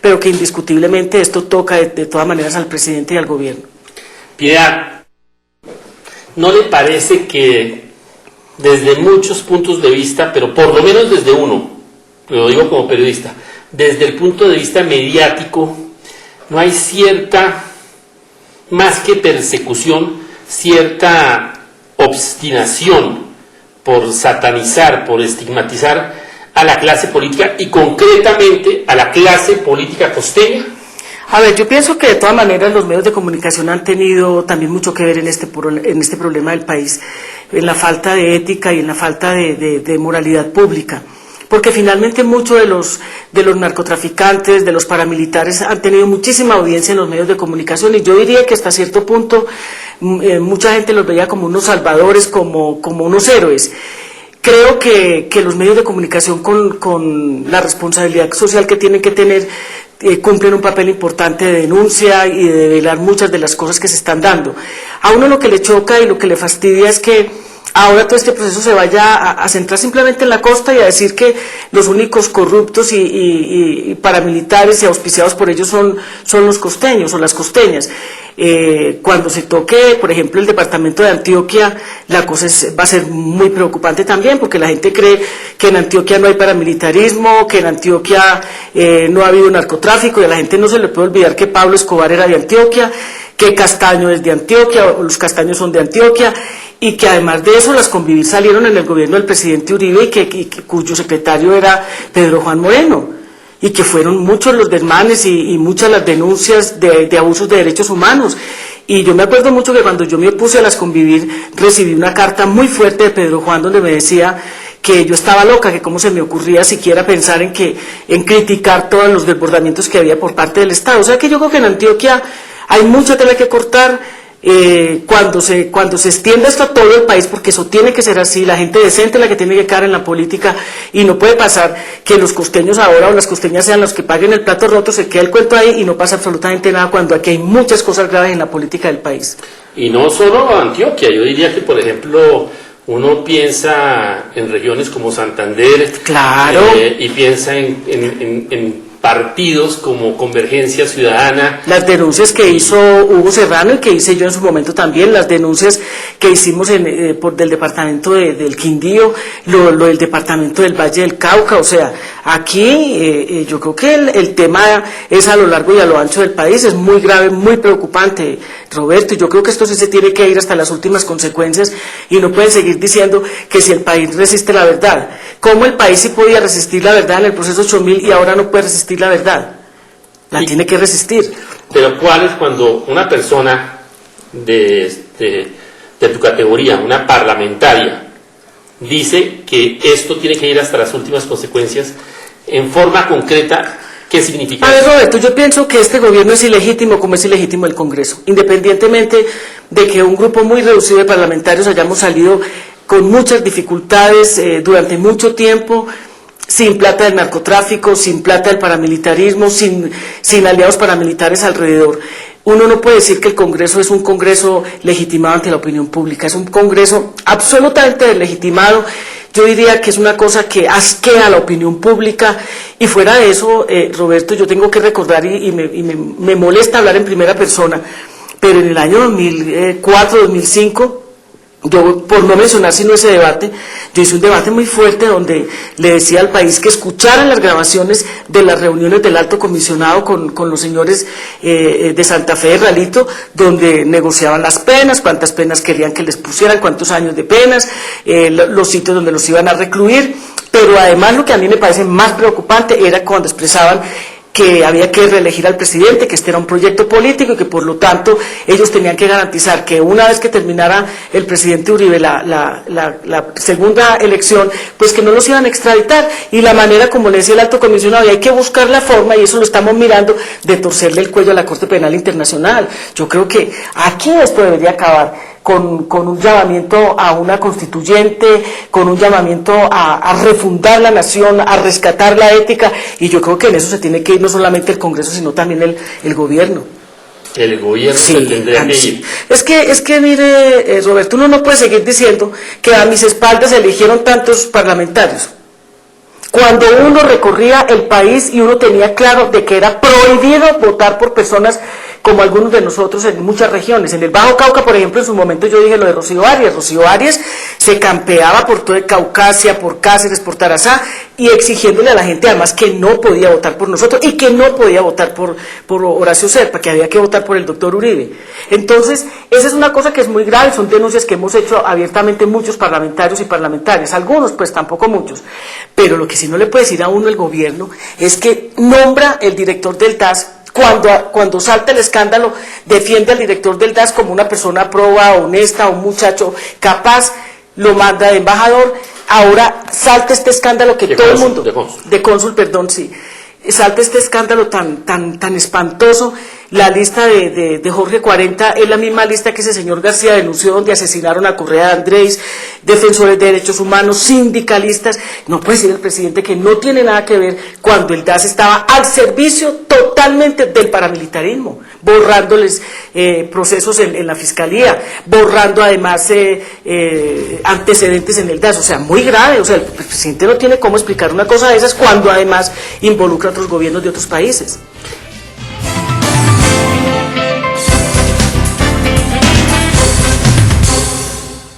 pero que indiscutiblemente esto toca de todas maneras al presidente y al gobierno. Piedad, ¿no le parece que desde muchos puntos de vista, pero por lo menos desde uno, lo digo como periodista, desde el punto de vista mediático, no hay cierta, más que persecución, cierta obstinación por satanizar, por estigmatizar a la clase política y concretamente a la clase política costeña? A ver, yo pienso que de todas maneras los medios de comunicación han tenido también mucho que ver en este problema del país, en la falta de ética y en la falta de moralidad pública. Porque finalmente muchos de los narcotraficantes, de los paramilitares han tenido muchísima audiencia en los medios de comunicación, y yo diría que hasta cierto punto mucha gente los veía como unos salvadores, como unos héroes. Creo que los medios de comunicación con la responsabilidad social que tienen que tener cumplen un papel importante de denuncia y de develar muchas de las cosas que se están dando. A uno lo que le choca y lo que le fastidia es que ahora todo este proceso se vaya a centrar simplemente en la costa y a decir que los únicos corruptos y paramilitares y auspiciados por ellos son los costeños o las costeñas. Cuando se toque, por ejemplo, el departamento de Antioquia, la cosa va a ser muy preocupante también, porque la gente cree que en Antioquia no hay paramilitarismo, que en Antioquia no ha habido narcotráfico, y a la gente no se le puede olvidar que Pablo Escobar era de Antioquia, que Castaño es de Antioquia, o los Castaños son de Antioquia, y que además de eso las convivir salieron en el gobierno del presidente Uribe y cuyo secretario era Pedro Juan Moreno, y que fueron muchos los desmanes y muchas las denuncias de abusos de derechos humanos. Y yo me acuerdo mucho que cuando yo me opuse a las convivir recibí una carta muy fuerte de Pedro Juan donde me decía que yo estaba loca, que cómo se me ocurría siquiera pensar en criticar todos los desbordamientos que había por parte del Estado. O sea que yo creo que en Antioquia hay mucha tela que cortar. Cuando se extienda esto a todo el país, porque eso tiene que ser así, la gente decente es la que tiene que quedar en la política, y no puede pasar que los costeños ahora o las costeñas sean los que paguen el plato roto, se queda el cuento ahí y no pasa absolutamente nada, cuando aquí hay muchas cosas graves en la política del país. Y no solo Antioquia, yo diría que por ejemplo uno piensa en regiones como Santander, claro, y piensa en partidos como Convergencia Ciudadana. Las denuncias que hizo Hugo Serrano y que hice yo en su momento también, las denuncias que hicimos del departamento del Quindío, lo del departamento del Valle del Cauca. O sea, aquí yo creo que el tema es a lo largo y a lo ancho del país, es muy grave, muy preocupante, Roberto, y yo creo que esto sí se tiene que ir hasta las últimas consecuencias, y no pueden seguir diciendo que si el país resiste la verdad. ¿Cómo el país sí podía resistir la verdad en el proceso 8000 y ahora no puede resistir la verdad? La tiene que resistir. Pero ¿cuál es cuando una persona de tu categoría, una parlamentaria, dice que esto tiene que ir hasta las últimas consecuencias en forma concreta? ¿Qué significa? A ver, Roberto, yo pienso que este gobierno es ilegítimo como es ilegítimo el Congreso, independientemente de que un grupo muy reducido de parlamentarios hayamos salido con muchas dificultades durante mucho tiempo, sin plata del narcotráfico, sin plata del paramilitarismo, sin aliados paramilitares alrededor. Uno no puede decir que el Congreso es un Congreso legitimado ante la opinión pública, es un Congreso absolutamente deslegitimado. Yo diría que es una cosa que asquea a la opinión pública, y fuera de eso, Roberto, yo tengo que recordar, y me molesta hablar en primera persona, pero en el año 2004, 2005, yo, por no mencionar sino ese debate, yo hice un debate muy fuerte donde le decía al país que escucharan las grabaciones de las reuniones del alto comisionado con los señores de Santa Fe de Ralito, donde negociaban las penas, cuántas penas querían que les pusieran, cuántos años de penas, los sitios donde los iban a recluir. Pero además lo que a mí me parece más preocupante era cuando expresaban que había que reelegir al presidente, que este era un proyecto político y que por lo tanto ellos tenían que garantizar que una vez que terminara el presidente Uribe la segunda elección, pues que no los iban a extraditar, y la manera, como le decía el alto comisionado, y hay que buscar la forma, y eso lo estamos mirando, de torcerle el cuello a la Corte Penal Internacional. Yo creo que aquí esto debería acabar. Con un llamamiento a una constituyente, con un llamamiento a refundar la nación, a rescatar la ética, y yo creo que en eso se tiene que ir no solamente el Congreso, sino también el gobierno. El gobierno sí, se tendría que ir. Es que mire, Roberto, uno no puede seguir diciendo que a mis espaldas se eligieron tantos parlamentarios. cuando uno recorría el país y uno tenía claro de que era prohibido votar por personas como algunos de nosotros en muchas regiones. En el Bajo Cauca, por ejemplo, en su momento yo dije lo de Rocío Arias. Rocío Arias se campeaba por toda Caucasia, por Cáceres, por Tarazá, y exigiéndole a la gente además que no podía votar por nosotros y que no podía votar por Horacio Serpa, que había que votar por el doctor Uribe. Entonces, esa es una cosa que es muy grave, son denuncias que hemos hecho abiertamente muchos parlamentarios y parlamentarias, algunos pues tampoco muchos, pero lo que sí no le puede decir a uno el gobierno es que nombra el director del DAS. Cuando salta el escándalo, defiende al director del DAS como una persona proba, honesta, un muchacho capaz, lo manda de embajador. Ahora salta este escándalo que todo el mundo, de cónsul, perdón, sí, salta este escándalo tan espantoso. La lista de Jorge 40 es la misma lista que ese señor García denunció, donde asesinaron a Correa de Andrés, defensores de derechos humanos, sindicalistas. No puede decir el presidente que no tiene nada que ver cuando el DAS estaba al servicio totalmente del paramilitarismo, borrándoles procesos en la fiscalía, borrando además antecedentes en el DAS. O sea, muy grave. O sea, el presidente no tiene cómo explicar una cosa de esas cuando además involucra a otros gobiernos de otros países.